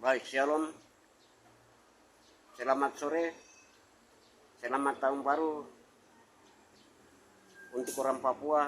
Baik, Shalom. Selamat sore. Selamat tahun baru untuk orang Papua,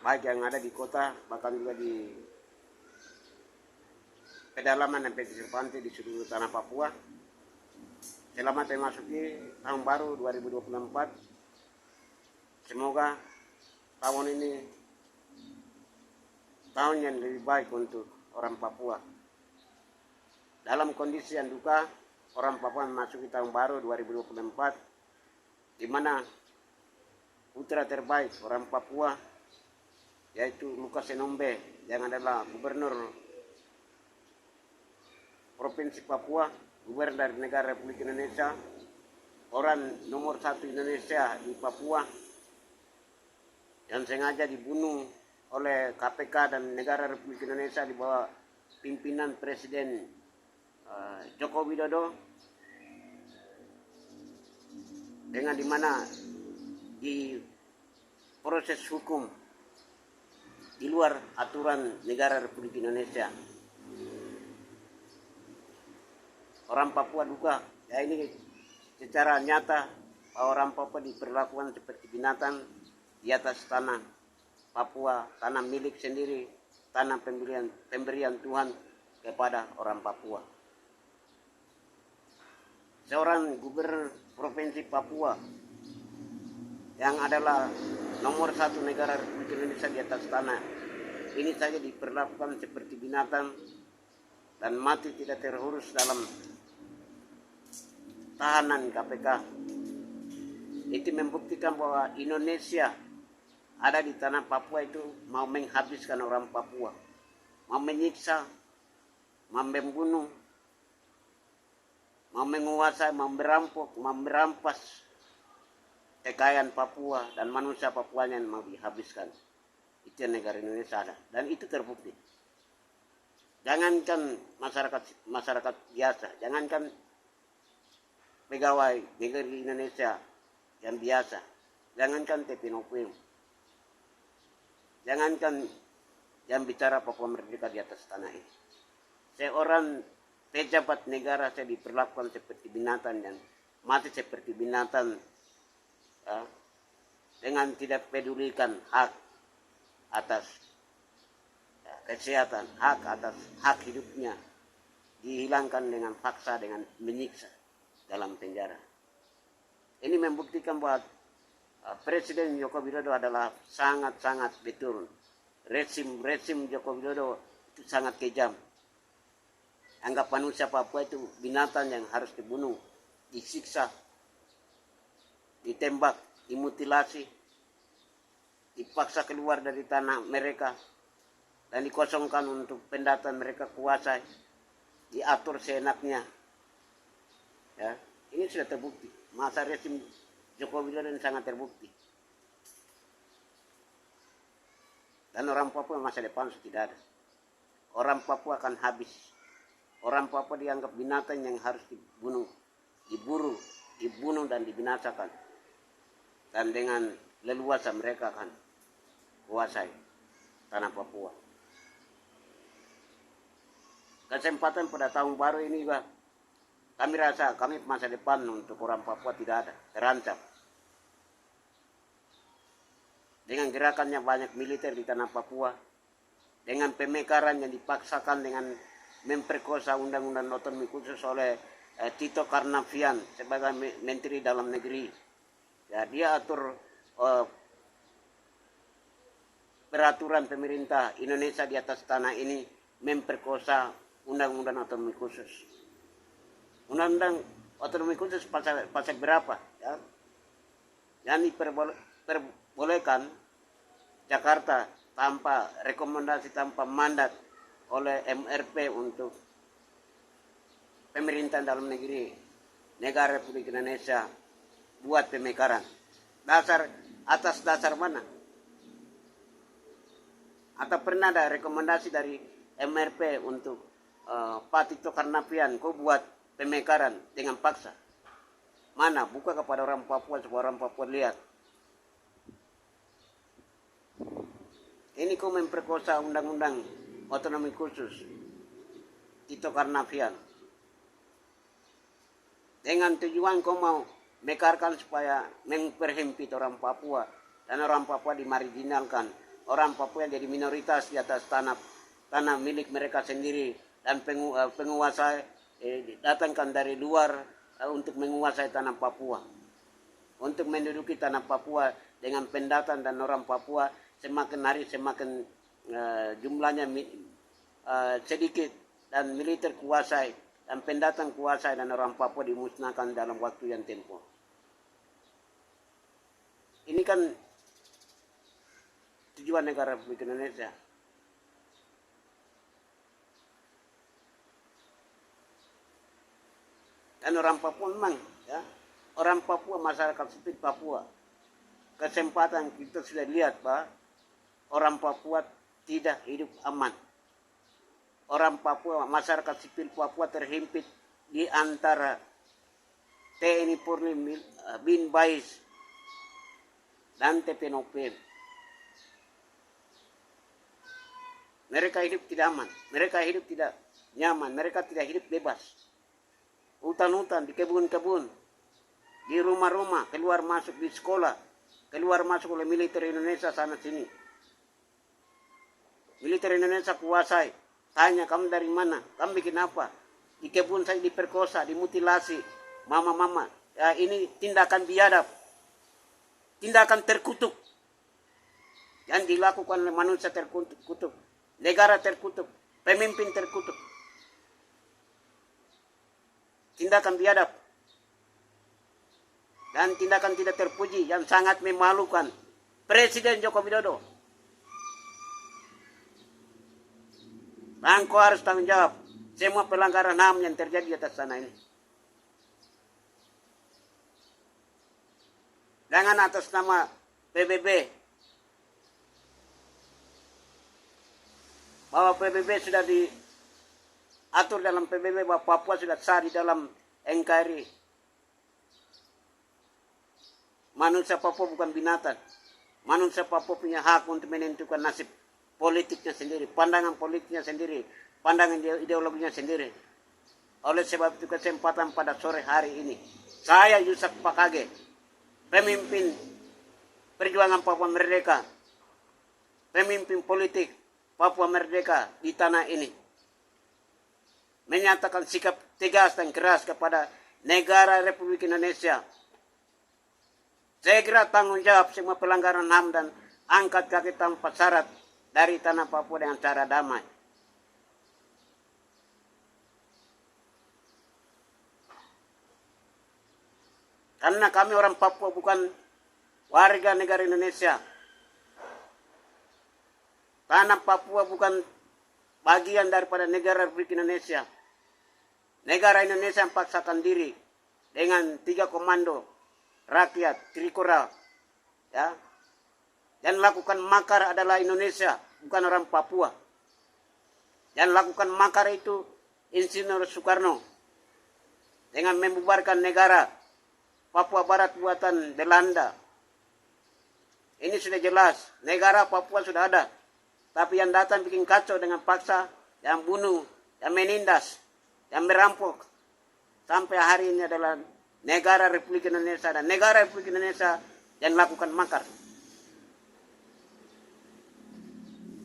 baik yang ada di kota, bahkan juga di pedalaman dan pesisir pantai di seluruh tanah Papua. Selamat memasuki tahun baru 2024. Semoga tahun ini tahun yang lebih baik untuk orang Papua. Dalam kondisi yang duka, orang Papua memasuki tahun baru 2024, di mana putra terbaik orang Papua, yaitu Lukas Enombe, yang adalah gubernur Provinsi Papua, gubernur dari negara Republik Indonesia, orang nomor 1 Indonesia di Papua, yang sengaja dibunuh oleh KPK dan negara Republik Indonesia di bawah pimpinan Presiden Joko Widodo, dengan dimana di proses hukum di luar aturan negara Republik Indonesia. Orang Papua duka, ya ini secara nyata orang Papua diperlakukan seperti binatang di atas tanah Papua, tanah milik sendiri, tanah pemberian Tuhan kepada orang Papua. Seorang gubernur Provinsi Papua yang adalah nomor 1 negara Republik Indonesia di atas tanah ini saja diperlakukan seperti binatang dan mati tidak terurus dalam tahanan KPK. Itu membuktikan bahwa Indonesia ada di tanah Papua itu mau menghabiskan orang Papua, mau menyiksa, mau membunuh, mau menguasai, mau merampok, mau merampas kekayaan Papua dan manusia Papuanya yang mau dihabiskan. Itu yang negara Indonesia ada, dan itu terbukti. Jangankan masyarakat biasa, jangankan pegawai negeri Indonesia yang biasa, jangankan Tepinokuim, jangankan yang bicara Papua Merdeka di atas tanah ini. Seorang pejabat negara saya diperlakukan seperti binatang dan mati seperti binatang, ya, dengan tidak pedulikan hak atas kesehatan, hak atas hak hidupnya dihilangkan dengan paksa, dengan menyiksa dalam penjara. Ini membuktikan bahwa Presiden Joko Widodo adalah sangat-sangat betul. Resim Joko Widodo itu sangat kejam. Anggap manusia Papua itu binatang yang harus dibunuh, disiksa, ditembak, dimutilasi, dipaksa keluar dari tanah mereka, dan dikosongkan untuk pendatang mereka kuasai, diatur seenaknya. Ya, ini sudah terbukti. Masa resim Joko Widodo sangat terbukti. Dan orang Papua masa depan sudah tidak ada. Orang Papua akan habis. Orang Papua dianggap binatang yang harus dibunuh, diburu, dibunuh dan dibinasakan. Dan dengan leluasa mereka akan kuasai tanah Papua. Kesempatan pada tahun baru ini juga kami rasa kami masa depan untuk orang Papua tidak ada, terancam. Dengan gerakannya banyak militer di tanah Papua, dengan pemekaran yang dipaksakan dengan memperkosa undang-undang otonomi khusus oleh Tito Karnavian sebagai Menteri Dalam Negeri. Ya, dia atur peraturan pemerintah Indonesia di atas tanah ini memperkosa undang-undang otonomi khusus. Undang-undang otonomi khusus pasal berapa? Ya? Yang diperbolehkan Jakarta tanpa rekomendasi, tanpa mandat oleh MRP untuk pemerintahan dalam negeri negara Republik Indonesia buat pemekaran. Atas dasar mana? Atau pernah ada rekomendasi dari MRP untuk Pak Tito Karnavian kau buat pemekaran dengan paksa? Mana? Buka kepada orang Papua supaya orang Papua lihat. Ini kau memperkosa undang-undang otonomi khusus. Tito Karnavian. Dengan tujuan kau mau mekarkan supaya memperhimpit orang Papua. Dan orang Papua dimarginalkan. Orang Papua jadi minoritas di atas tanah milik mereka sendiri. Dan penguasa datangkan dari luar untuk menguasai tanah Papua. Untuk menduduki tanah Papua dengan pendatang dan orang Papua semakin hari semakin jumlahnya sedikit dan militer kuasai dan pendatang kuasai dan orang Papua dimusnahkan dalam waktu yang tempoh. Ini kan tujuan negara Republik Indonesia. Dan orang Papua memang, ya, orang Papua, masyarakat sipil Papua, kesempatan kita sudah lihat bahwa orang Papua tidak hidup aman. Orang Papua, masyarakat sipil Papua terhimpit di antara TNI Polri, Bin Bais, dan TPNOP. Mereka hidup tidak aman, mereka hidup tidak nyaman, mereka tidak hidup bebas. Hutan-hutan, di kebun-kebun, di rumah-rumah, keluar masuk di sekolah, keluar masuk oleh militer Indonesia sana sini. Militer Indonesia kuasai. Tanya, kamu dari mana? Kamu bikin apa? Di kebun saya diperkosa, dimutilasi. Mama-mama. Ya, ini tindakan biadab. Tindakan terkutuk. Yang dilakukan oleh manusia terkutuk. Negara terkutuk. Pemimpin terkutuk. Tindakan biadab. Dan tindakan tidak terpuji yang sangat memalukan. Presiden Joko Widodo. Engkau harus tanggung jawab semua pelanggaran HAM yang terjadi di atas tanah ini. Jangan atas nama PBB. Bahwa PBB sudah diatur dalam PBB, bahwa Papua sudah sah di dalam NKRI. Manusia Papua bukan binatang. Manusia Papua punya hak untuk menentukan nasib politiknya sendiri, pandangan politiknya sendiri, pandangan ideologinya sendiri. Oleh sebab itu kesempatan pada sore hari ini, saya Yusak Pakage, pemimpin perjuangan Papua Merdeka, pemimpin politik Papua Merdeka di tanah ini, menyatakan sikap tegas dan keras kepada negara Republik Indonesia. Segera tanggung jawab semua pelanggaran HAM dan angkat kaki tanpa syarat dari tanah Papua dengan cara damai. Karena kami orang Papua bukan warga negara Indonesia. Tanah Papua bukan bagian daripada negara Republik Indonesia. Negara Indonesia yang paksakan diri dengan 3 komando rakyat, Trikora, ya. Dan lakukan makar adalah Indonesia, bukan orang Papua. Dan lakukan makar itu Insinyur Soekarno. Dengan membubarkan negara Papua Barat buatan Belanda. Ini sudah jelas, negara Papua sudah ada. Tapi yang datang bikin kacau dengan paksa, yang bunuh, yang menindas, yang merampok. Sampai hari ini adalah negara Republik Indonesia. Dan negara Republik Indonesia yang lakukan makar.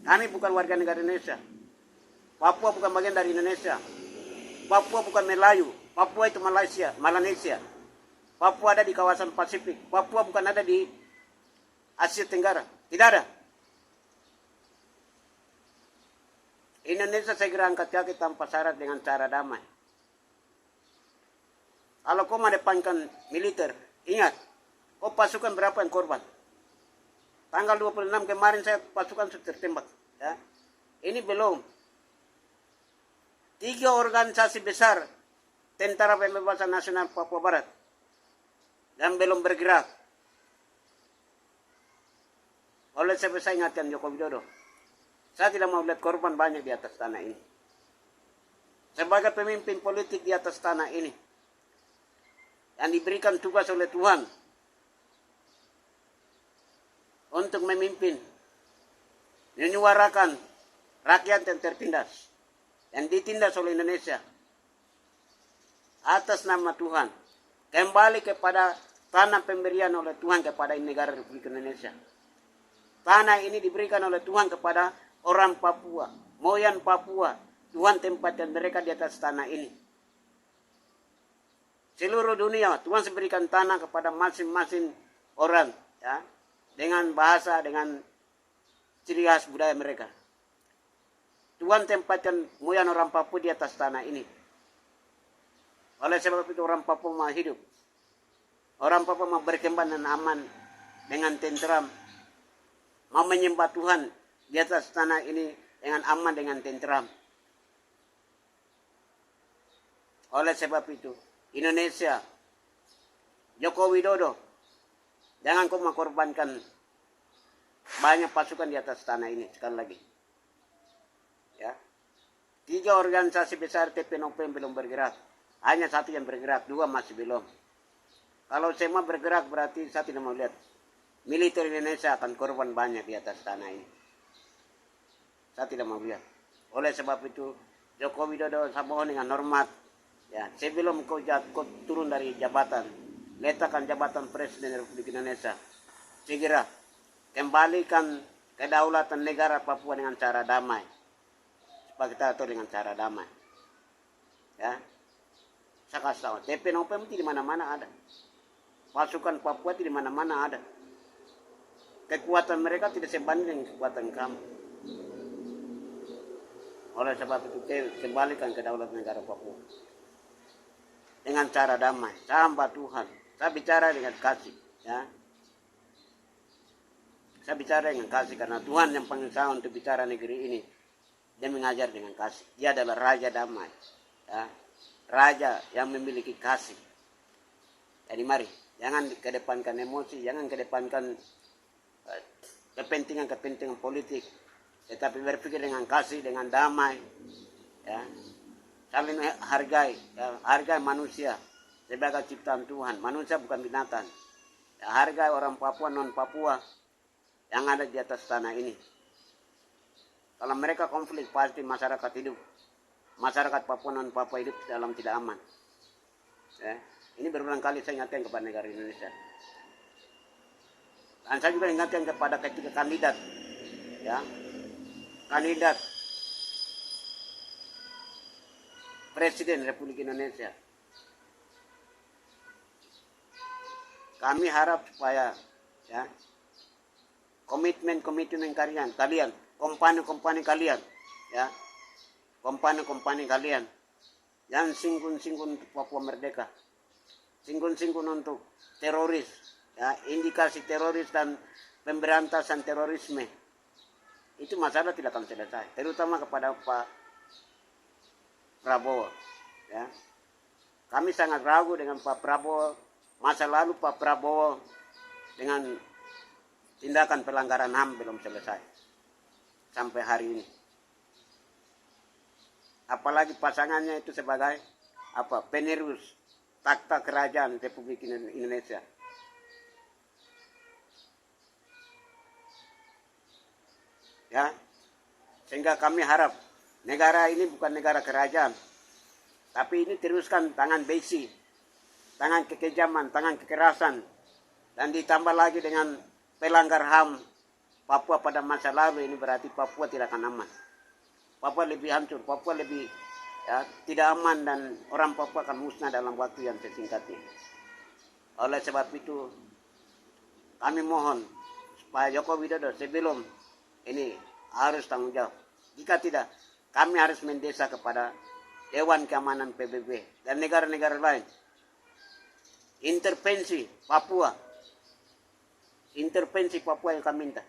Kami bukan warga negara Indonesia. Papua bukan bagian dari Indonesia. Papua bukan Melayu. Papua itu Melanesia. Papua ada di kawasan Pasifik. Papua bukan ada di Asia Tenggara. Tidak ada. Indonesia segera angkat kaki tanpa syarat dengan cara damai. Kalau kau mendepankan militer, ingat, kau pasukan berapa yang korban? Tanggal 26 kemarin saya pasukan sudah tertembak. Ya. Ini belum. 3 organisasi besar Tentara Pembebasan Nasional Papua Barat yang belum bergerak. Oleh sebab saya ingatkan Joko Widodo, saya tidak mau lihat korban banyak di atas tanah ini. Sebagai pemimpin politik di atas tanah ini, yang diberikan tugas oleh Tuhan untuk memimpin, menyuarakan rakyat yang tertindas, yang ditindas oleh Indonesia atas nama Tuhan kembali kepada tanah pemberian oleh Tuhan kepada negara Republik Indonesia. Tanah ini diberikan oleh Tuhan kepada orang Papua, moyan Papua. Tuhan tempatkan mereka di atas tanah ini. Seluruh dunia Tuhan memberikan tanah kepada masing-masing orang, ya, dengan bahasa, dengan ciri khas budaya mereka. Tuhan tempatkan moyan orang Papua di atas tanah ini. Oleh sebab itu orang Papua mau hidup. Orang Papua mau berkembang dan aman dengan tenteram. Mau menyembah Tuhan di atas tanah ini dengan aman, dengan tenteram. Oleh sebab itu, Indonesia, Joko Widodo, jangan kau mengorbankan banyak pasukan di atas tanah ini sekali lagi. Ya. 3 organisasi besar TPNOP yang belum bergerak. Hanya 1 yang bergerak, 2 masih belum. Kalau semua bergerak berarti saya tidak mau lihat militer Indonesia akan korban banyak di atas tanah ini. Saya tidak mau lihat. Oleh sebab itu, Joko Widodo saya mohon dengan hormat, ya, sebelum kau turun dari jabatan, letakkan jabatan Presiden Republik Indonesia, segera kembalikan kedaulatan negara Papua dengan cara damai. Supaya kita atur dengan cara damai. Ya. Saya kasih tahu, TPNOP di mana-mana ada. Pasukan Papua di mana-mana ada. Kekuatan mereka tidak sebanding dengan kekuatan kamu. Oleh sebab itu, kembalikan kedaulatan negara Papua. Dengan cara damai. Saya hamba Tuhan. Saya bicara dengan kasih. Ya. Saya bicara dengan kasih karena Tuhan yang panggil saya untuk bicara negeri ini. Dia mengajar dengan kasih. Dia adalah Raja Damai. Ya. Raja yang memiliki kasih. Jadi mari, jangan kedepankan emosi, jangan kedepankan kepentingan politik, tetapi berpikir dengan kasih, dengan damai, ya, saling hargai, ya, hargai manusia sebagai ciptaan Tuhan. Manusia bukan binatang. Ya, hargai orang Papua, non Papua yang ada di atas tanah ini. Kalau mereka konflik, pasti masyarakat hidup. Masyarakat Papua non Papua hidup dalam tidak aman. Ya. Ini berulang kali saya ingatkan kepada negara Indonesia. Dan saya juga ingatkan kepada ketiga kandidat. Ya. Kandidat Presiden Republik Indonesia. Kami harap supaya, ya, komitmen kalian, kompani kalian, ya, kompani kalian, jangan singgung-singgung untuk Papua Merdeka, singgung-singgung untuk teroris, ya, indikasi teroris dan pemberantasan terorisme. Itu masalah tidak akan selesai, terutama kepada Pak Prabowo. Ya. Kami sangat ragu dengan Pak Prabowo, masa lalu Pak Prabowo dengan tindakan pelanggaran HAM belum selesai sampai hari ini. Apalagi pasangannya itu sebagai penerus takhta kerajaan Republik Indonesia. Ya, sehingga kami harap negara ini bukan negara kerajaan, tapi ini teruskan tangan besi, tangan kekejaman, tangan kekerasan, dan ditambah lagi dengan pelanggar HAM Papua pada masa lalu. Ini berarti Papua tidak akan aman. Papua lebih hancur, Papua lebih, ya, tidak aman, dan orang Papua akan musnah dalam waktu yang sesingkatnya. Oleh sebab itu, kami mohon supaya Joko Widodo sebelum ini harus tanggung jawab. Jika tidak, kami harus mendesak kepada Dewan Keamanan PBB dan negara-negara lain. Intervensi Papua yang kami minta.